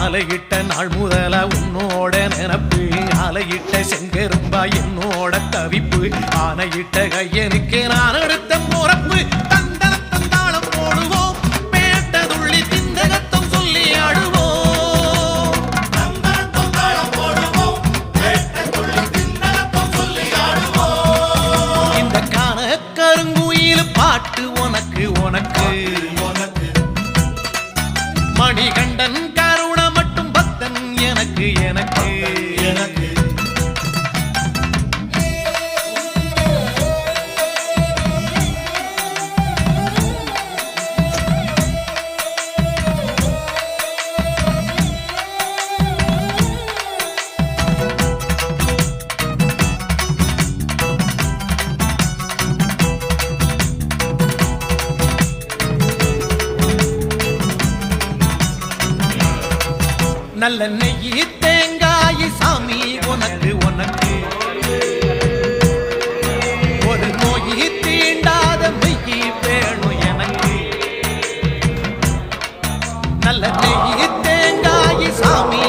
மாலையிட்ட நாள் முதல உன்னோட நினப்பு ஆலையிட்ட செங்கரும்பா என்னோட தவிப்பு ஆனையிட்ட கையனுக்கு நான் எடுத்த முறப்பு தந்தாளம் போடுவோம் பேட்டதுள்ளி திந்தகத்தம் சொல்லி ஆடுவோம் இந்த காண கருங்குயில் பாட்டு உனக்கு உனக்கு மணிகண்டன் கருண மட்டும் பக்தன் எனக்கு எனக்கு எனக்கு நல்ல நெய்யி தேங்காய் சாமி உனக்கு உனக்கு ஒரு நோயி தீண்டாத மெய்யி வேணும் எனக்கு நல்ல நெய்யி தேங்காய் சாமி